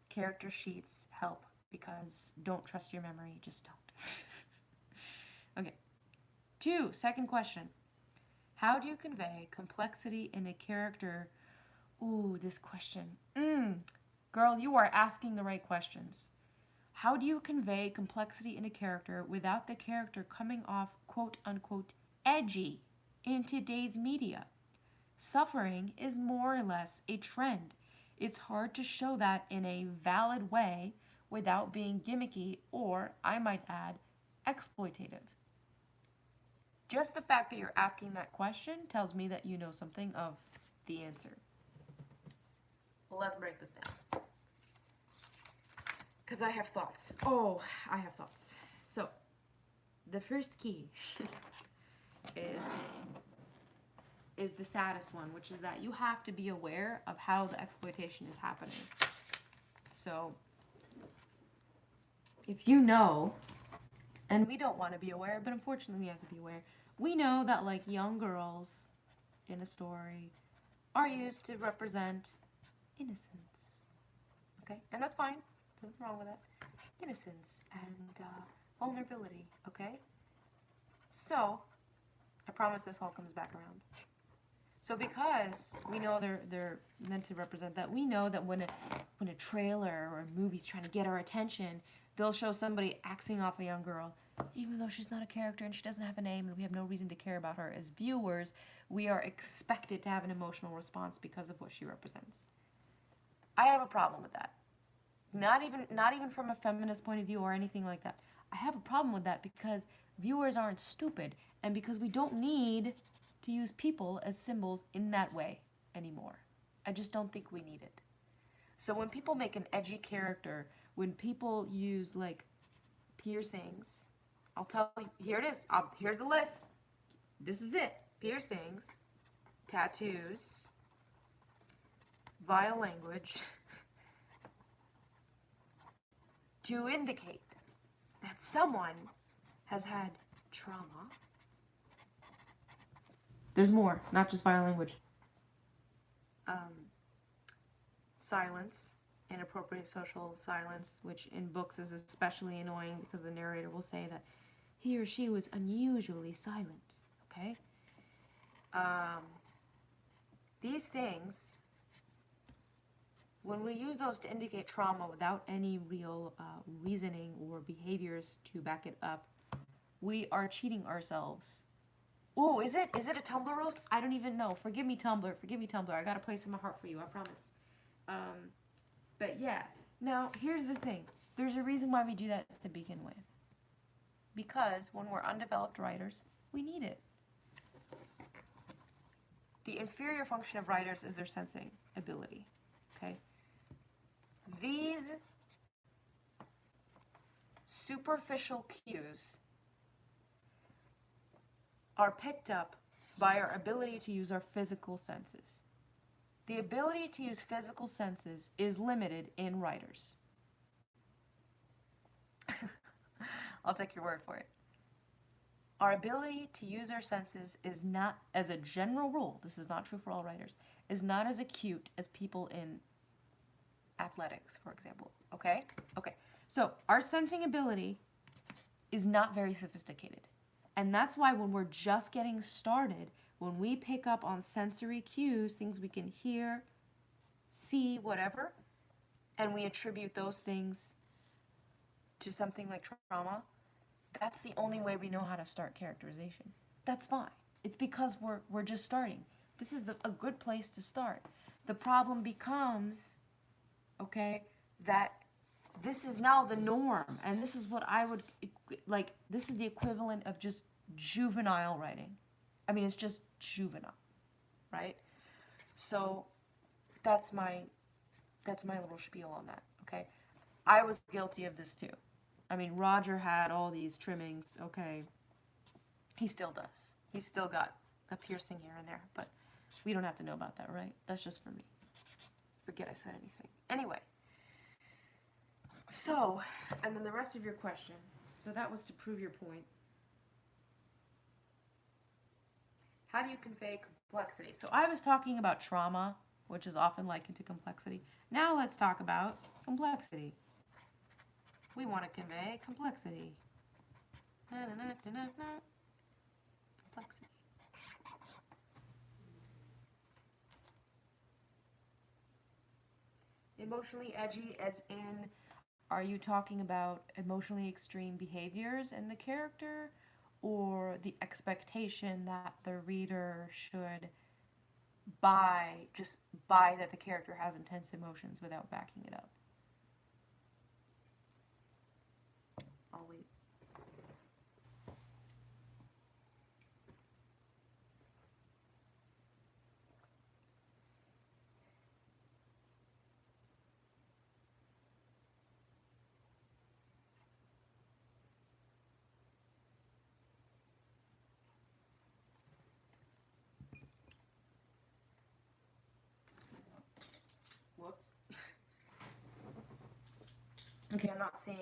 Character sheets help because don't trust your memory, just don't. Okay. Second question. How do you convey complexity in a character Ooh, this question. Girl, you are asking the right questions. How do you convey complexity in a character without the character coming off quote unquote edgy in today's media? Suffering is more or less a trend. It's hard to show that in a valid way without being gimmicky or, I might add, exploitative. Just the fact that you're asking that question tells me that you know something of the answer. Well, let's break this down. Because I have thoughts. Oh, I have thoughts. So, the first key is the saddest one, which is that you have to be aware of how the exploitation is happening. So, if you know, and we don't want to be aware, but unfortunately we have to be aware, we know that like young girls in a story are used to represent innocence. Okay? And that's fine. Nothing wrong with that. Innocence and vulnerability. Okay? So, I promise this all comes back around. So because we know they're meant to represent that, we know that when a trailer or a movie's trying to get our attention, they'll show somebody axing off a young girl, even though she's not a character and she doesn't have a name and we have no reason to care about her. As viewers, we are expected to have an emotional response because of what she represents. I have a problem with that. Not even from a feminist point of view or anything like that. I have a problem with that because viewers aren't stupid and because we don't need to use people as symbols in that way anymore. I just don't think we need it. So when people make an edgy character, when people use like piercings, I'll tell you, here it is. Here's the list. This is it. Piercings, tattoos, vile language, to indicate that someone has had trauma. There's more, not just vile language. Silence, inappropriate social silence, which in books is especially annoying because the narrator will say that he or she was unusually silent, okay? These things, when we use those to indicate trauma without any real reasoning or behaviors to back it up, we are cheating ourselves. Ooh, is it a Tumblr roast? I don't even know. Forgive me, Tumblr. Forgive me, Tumblr. I got a place in my heart for you, I promise. But yeah. Now, here's the thing. There's a reason why we do that to begin with. Because when we're undeveloped writers, we need it. The inferior function of writers is their sensing ability. Okay? These superficial cues are picked up by our ability to use our physical senses. The ability to use physical senses is limited in writers. I'll take your word for it. Our ability to use our senses is not, as a general rule, this is not true for all writers, is not as acute as people in athletics, for example. Okay? Okay. So our sensing ability is not very sophisticated. And that's why when we're just getting started, when we pick up on sensory cues, things we can hear, see, whatever, and we attribute those things to something like trauma, that's the only way we know how to start characterization. That's fine. It's because we're just starting. This is a good place to start. The problem becomes, okay, that this is now the norm, and this is what I would, like, this is the equivalent of just juvenile writing. I mean, it's just juvenile, right? So that's my little spiel on that, okay? I was guilty of this too. I mean, Roger had all these trimmings, okay? He still does. He's still got a piercing here and there, but we don't have to know about that, right? That's just for me. Forget I said anything. Anyway. So, and then the rest of your question. So that was to prove your point. How do you convey complexity? So I was talking about trauma, which is often likened to complexity. Now let's talk about complexity. We want to convey complexity. Complexity. Emotionally edgy as in, are you talking about emotionally extreme behaviors in the character, or the expectation that the reader should just buy that the character has intense emotions without backing it up? I'll wait. Whoops. Okay, I'm not seeing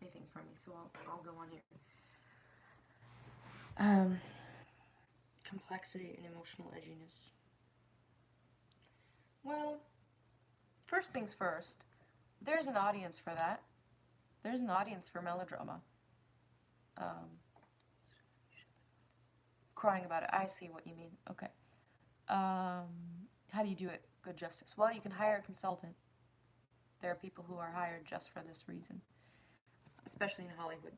anything from me, so I'll go on here. Complexity and emotional edginess. Well, first things first, there's an audience for that. There's an audience for melodrama. Crying about it. I see what you mean. Okay. How do you do it good justice? Well, you can hire a consultant. There are people who are hired just for this reason, especially in Hollywood.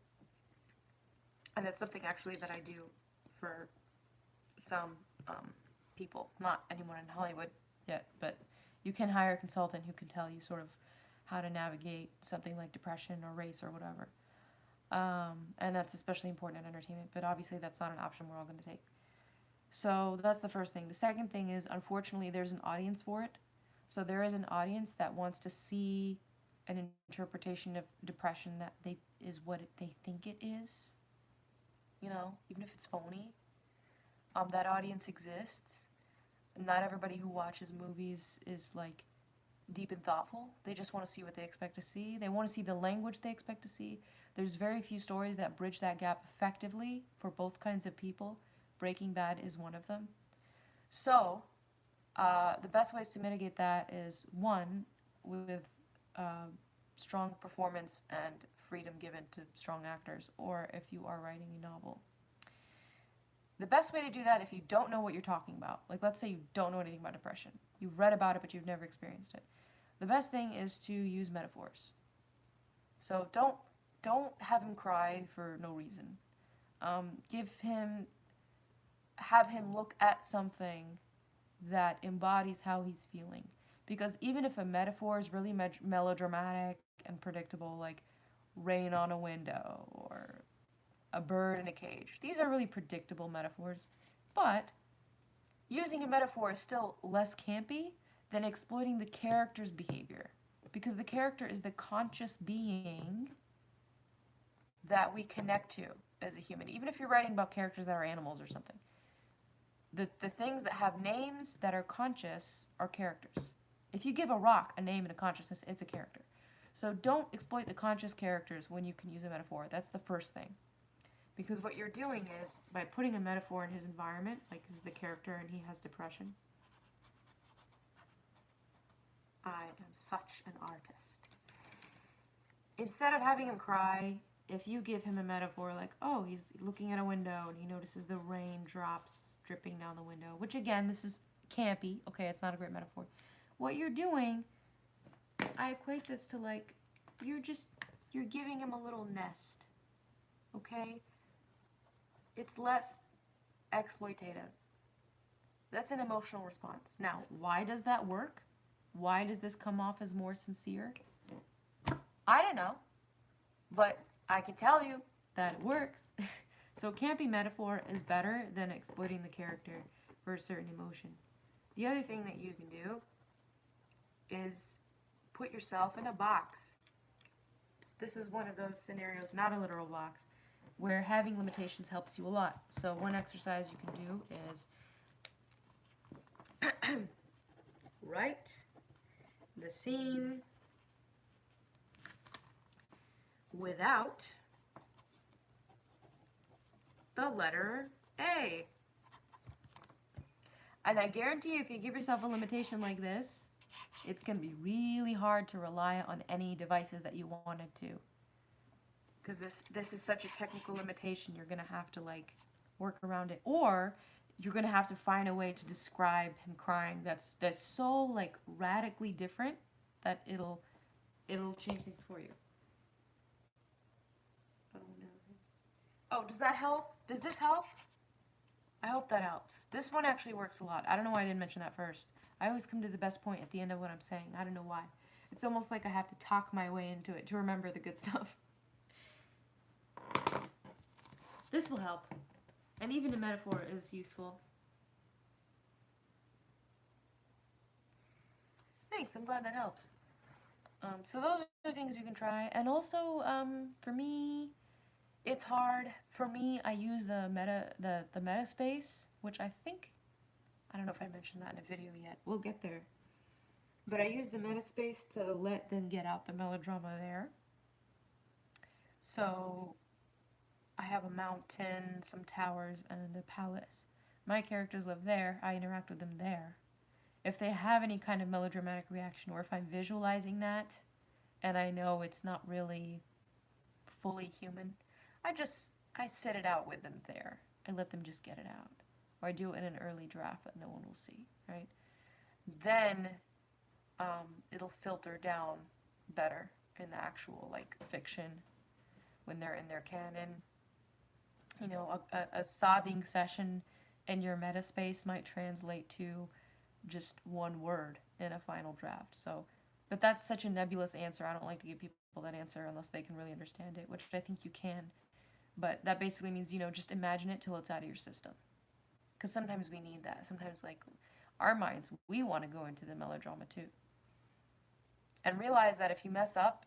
And that's something actually that I do for some people. Not anyone in Hollywood yet, but you can hire a consultant who can tell you sort of how to navigate something like depression or race or whatever. And that's especially important in entertainment, but obviously that's not an option we're all going to take. So that's the first thing. The second thing is, unfortunately, there's an audience for it. So there is an audience that wants to see an interpretation of depression that is what they think it is. You know, even if it's phony. That audience exists. Not everybody who watches movies is like deep and thoughtful. They just want to see what they expect to see. They want to see the language they expect to see. There's very few stories that bridge that gap effectively for both kinds of people. Breaking Bad is one of them. So, the best ways to mitigate that is, one, with strong performance and freedom given to strong actors, or if you are writing a novel. The best way to do that, if you don't know what you're talking about, like let's say you don't know anything about depression, you've read about it but you've never experienced it, the best thing is to use metaphors. So don't have him cry for no reason. Have him look at something that embodies how he's feeling. Because even if a metaphor is really melodramatic and predictable, like rain on a window or a bird in a cage, these are really predictable metaphors. But using a metaphor is still less campy than exploiting the character's behavior. Because the character is the conscious being that we connect to as a human. Even if you're writing about characters that are animals or something. The things that have names that are conscious are characters. If you give a rock a name and a consciousness, it's a character. So don't exploit the conscious characters when you can use a metaphor. That's the first thing. Because what you're doing is, by putting a metaphor in his environment, like this is the character and he has depression. I am such an artist. Instead of having him cry, if you give him a metaphor like, oh, he's looking at a window and he notices the raindrops dripping down the window, which again, this is campy. Okay, it's not a great metaphor. What you're doing, I equate this to like, you're giving him a little nest. Okay? It's less exploitative. That's an emotional response. Now, why does that work? Why does this come off as more sincere? I don't know. But I can tell you that it works. So campy metaphor is better than exploiting the character for a certain emotion. The other thing that you can do is put yourself in a box. This is one of those scenarios, not a literal box, where having limitations helps you a lot. So one exercise you can do is write the scene without the letter A. And I guarantee you, if you give yourself a limitation like this, it's going to be really hard to rely on any devices that you wanted to. Because this is such a technical limitation, you're going to have to like work around it. Or you're gonna have to find a way to describe him crying that's so like radically different that it'll change things for you. Oh no. Oh, does that help? Does this help? I hope that helps. This one actually works a lot. I don't know why I didn't mention that first. I always come to the best point at the end of what I'm saying. I don't know why. It's almost like I have to talk my way into it to remember the good stuff. This will help. And even a metaphor is useful. Thanks, I'm glad that helps. So those are things you can try. And also, for me, it's hard. For me, I use the meta space, which I think, I don't know if I mentioned that in a video yet. We'll get there. But I use the meta space to let them get out the melodrama there. So I have a mountain, some towers, and a palace. My characters live there. I interact with them there. If they have any kind of melodramatic reaction, or if I'm visualizing that and I know it's not really fully human, I set it out with them there. I let them just get it out. Or I do it in an early draft that no one will see, right? Then it'll filter down better in the actual like fiction when they're in their canon. You know, a sobbing session in your meta space might translate to just one word in a final draft. So, but that's such a nebulous answer. I don't like to give people that answer unless they can really understand it, which I think you can. But that basically means, you know, just imagine it till it's out of your system. Because sometimes we need that. Sometimes, like, our minds, we want to go into the melodrama too. And realize that if you mess up,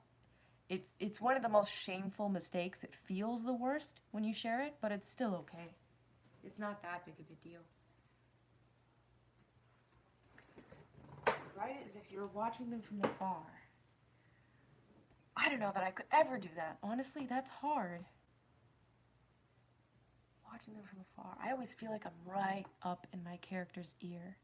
it's one of the most shameful mistakes. It feels the worst when you share it, but it's still okay. It's not that big of a deal. Write it as if you're watching them from afar. I don't know that I could ever do that. Honestly, that's hard. Watching them from afar. I always feel like I'm right up in my character's ear.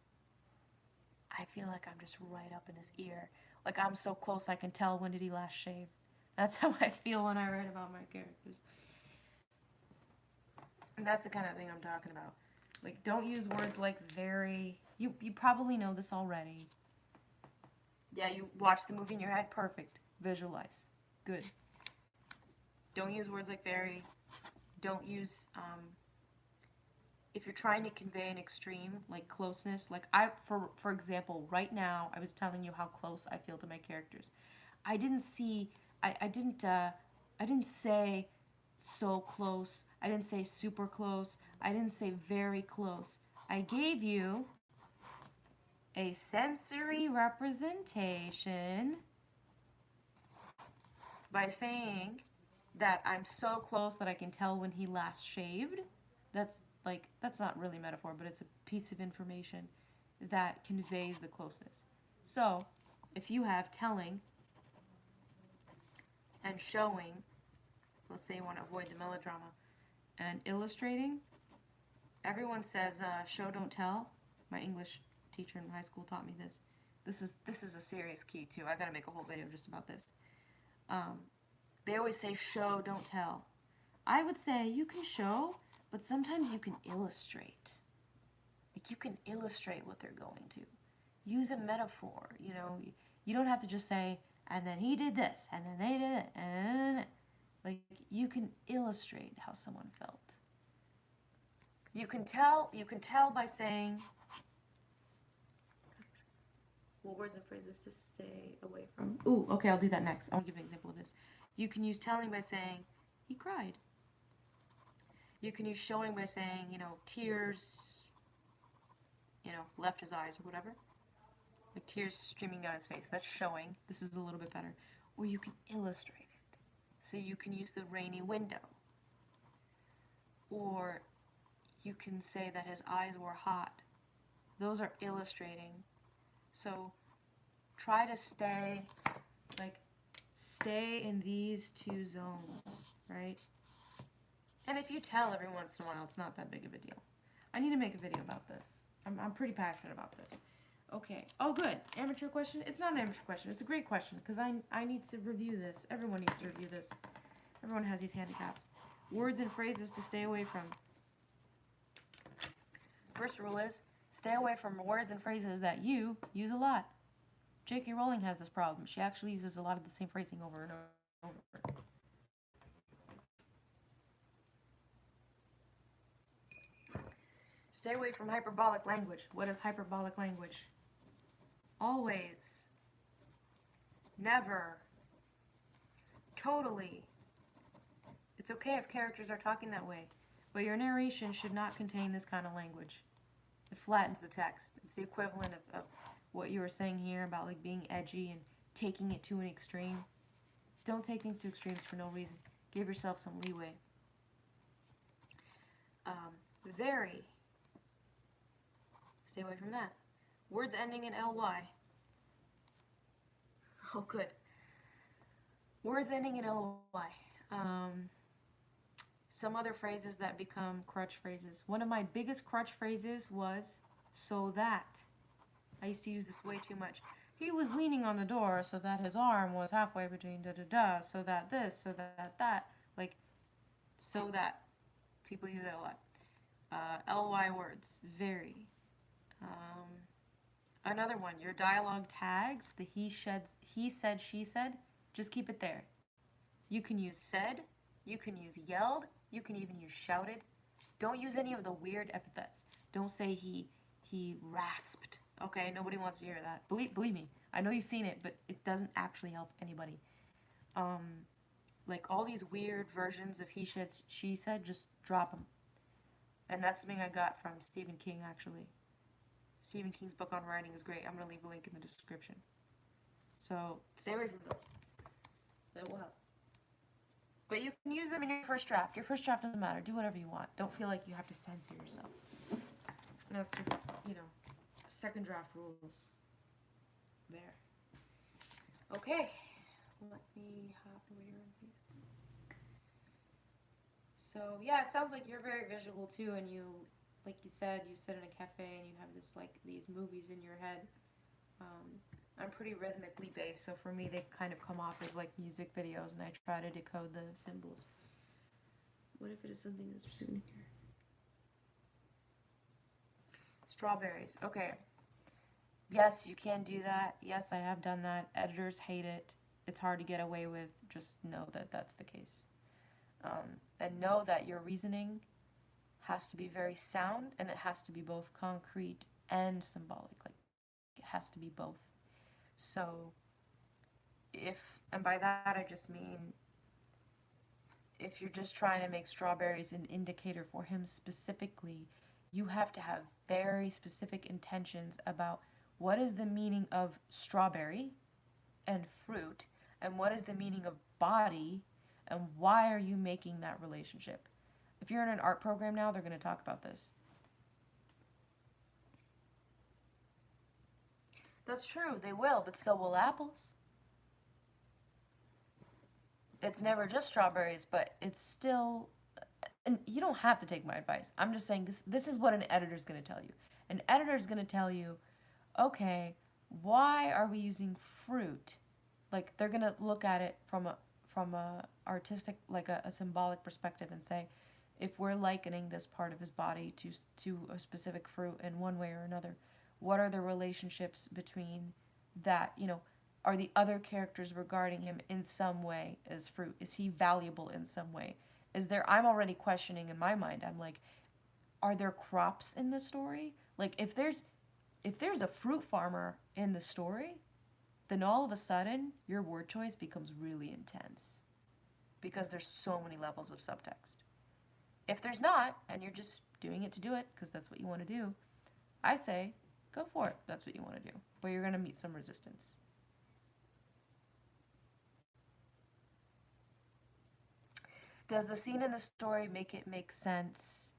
I feel like I'm just right up in his ear. Like I'm so close I can tell when did he last shave. That's how I feel when I write about my characters. And that's the kind of thing I'm talking about. Like, don't use words like very... You probably know this already. Yeah, you watch the movie in your head. Perfect. Visualize. Good. Don't use words like very. Don't use... if you're trying to convey an extreme, like closeness, like for example, right now, I was telling you how close I feel to my characters. I didn't say so close. I didn't say super close. I didn't say very close. I gave you a sensory representation by saying that I'm so close that I can tell when he last shaved. That's not really metaphor, but it's a piece of information that conveys the closeness. So, if you have telling and showing, let's say you want to avoid the melodrama, and illustrating, everyone says show don't tell. My English teacher in high school taught me this. This is a serious key too. I gotta make a whole video just about this. They always say show don't tell. I would say you can show, but sometimes you can illustrate. Like you can illustrate what they're going to. Use a metaphor, you know. You don't have to just say, and then he did this, and then they did it, and like you can illustrate how someone felt. You can tell by saying what words and phrases to stay away from. Ooh, okay, I'll do that next. I'll give an example of this. You can use telling by saying he cried. You can use showing by saying, you know, tears, you know, left his eyes or whatever. Like tears streaming down his face. That's showing. This is a little bit better. Or you can illustrate it. So you can use the rainy window. Or you can say that his eyes were hot. Those are illustrating. So try to stay in these two zones, right? And if you tell every once in a while, it's not that big of a deal. I need to make a video about this. I'm pretty passionate about this. Okay. Oh, good. Amateur question? It's not an amateur question. It's a great question because I need to review this. Everyone needs to review this. Everyone has these handicaps. Words and phrases to stay away from. First rule is stay away from words and phrases that you use a lot. J.K. Rowling has this problem. She actually uses a lot of the same phrasing over and over. Stay away from hyperbolic language. What is hyperbolic language? Always. Never. Totally. It's okay if characters are talking that way, but your narration should not contain this kind of language. It flattens the text. It's the equivalent of what you were saying here about like being edgy and taking it to an extreme. Don't take things to extremes for no reason. Give yourself some leeway. Very. Stay away from that. Words ending in ly. Oh, good. Words ending in ly. Some other phrases that become crutch phrases. One of my biggest crutch phrases was so that. I used to use this way too much. He was leaning on the door so that his arm was halfway between da-da-da, so that this, so that. Like, so that. People use that a lot. ly words. Very. Another one, your dialogue tags, the he said, she said, just keep it there. You can use said, you can use yelled, you can even use shouted. Don't use any of the weird epithets. Don't say he rasped. Okay, nobody wants to hear that. Believe me, I know you've seen it, but it doesn't actually help anybody. Like all these weird versions of he said, she said, just drop them. And that's something I got from Stephen King, actually. Stephen King's book on writing is great. I'm going to leave a link in the description. So, stay away from those. That will help. But you can use them in your first draft. Your first draft doesn't matter. Do whatever you want. Don't feel like you have to censor yourself. And that's your, second draft rules. There. Okay. Let me hop over here, please. So, yeah, it sounds like you're very visual, too, and you... Like you said, you sit in a cafe and you have these movies in your head. I'm pretty rhythmically based, so for me they kind of come off as like music videos, and I try to decode the symbols. What if it is something that's written here? Strawberries. Okay. Yes, you can do that. Yes, I have done that. Editors hate it. It's hard to get away with. Just know that that's the case. And know that your reasoning has to be very sound, and it has to be both concrete and symbolic. Like, it has to be both. So, and by that I just mean, if you're just trying to make strawberries an indicator for him specifically, you have to have very specific intentions about what is the meaning of strawberry and fruit, and what is the meaning of body, and why are you making that relationship. If you're in an art program now, they're going to talk about this. That's true, they will, but so will apples. It's never just strawberries, but it's still... And you don't have to take my advice. I'm just saying this is what an editor's going to tell you. An editor's going to tell you, okay, why are we using fruit? Like, they're going to look at it from a artistic, like a symbolic perspective and say, if we're likening this part of his body to a specific fruit in one way or another, what are the relationships between that? Are the other characters regarding him in some way as fruit? Is he valuable in some way? I'm already questioning in my mind. I'm like, are there crops in the story? Like, if there's a fruit farmer in the story, then all of a sudden your word choice becomes really intense because there's so many levels of subtext. If there's not, and you're just doing it to do it, because that's what you want to do, I say, go for it. That's what you want to do. But you're going to meet some resistance. Does the scene in the story make it make sense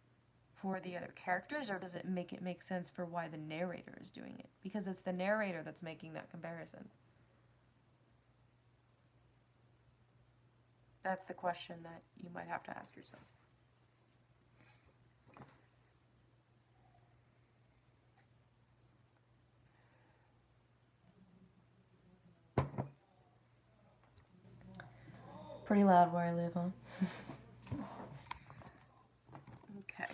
for the other characters, or does it make sense for why the narrator is doing it? Because it's the narrator that's making that comparison. That's the question that you might have to ask yourself. Pretty loud where I live, huh? Okay.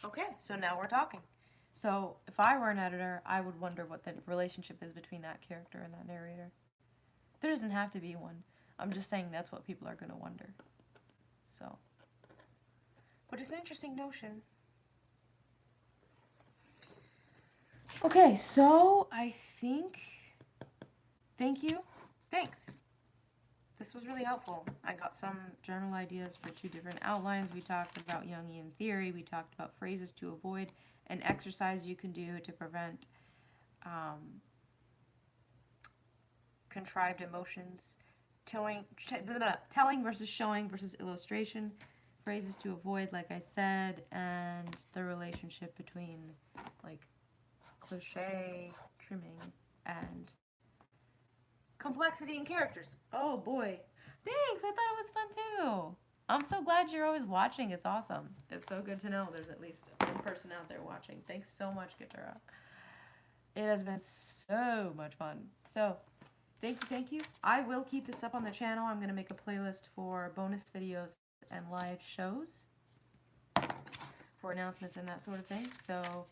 Okay, so now we're talking. So if I were an editor, I would wonder what the relationship is between that character and that narrator. There doesn't have to be one. I'm just saying that's what people are going to wonder. So, but it's an interesting notion. Okay, so I think, thank you, thanks. This was really helpful. I got some journal ideas for 2 different outlines. We talked about Jungian theory. We talked about phrases to avoid, an exercise you can do to prevent contrived emotions, telling versus showing versus illustration, phrases to avoid, like I said, and the relationship between like cliche trimming and complexity in characters. Oh boy. Thanks. I thought it was fun too. I'm so glad you're always watching. It's awesome. It's so good to know there's at least one person out there watching. Thanks so much, Gitara. It has been so much fun. So, thank you. I will keep this up on the channel. I'm going to make a playlist for bonus videos and live shows for announcements and that sort of thing. So,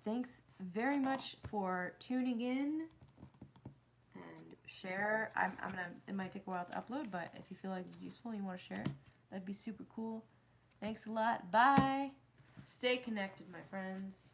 thanks very much for tuning in. Share. It might take a while to upload, but if you feel like this is useful and you want to share it, that'd be super cool. Thanks a lot. Bye. Stay connected, my friends.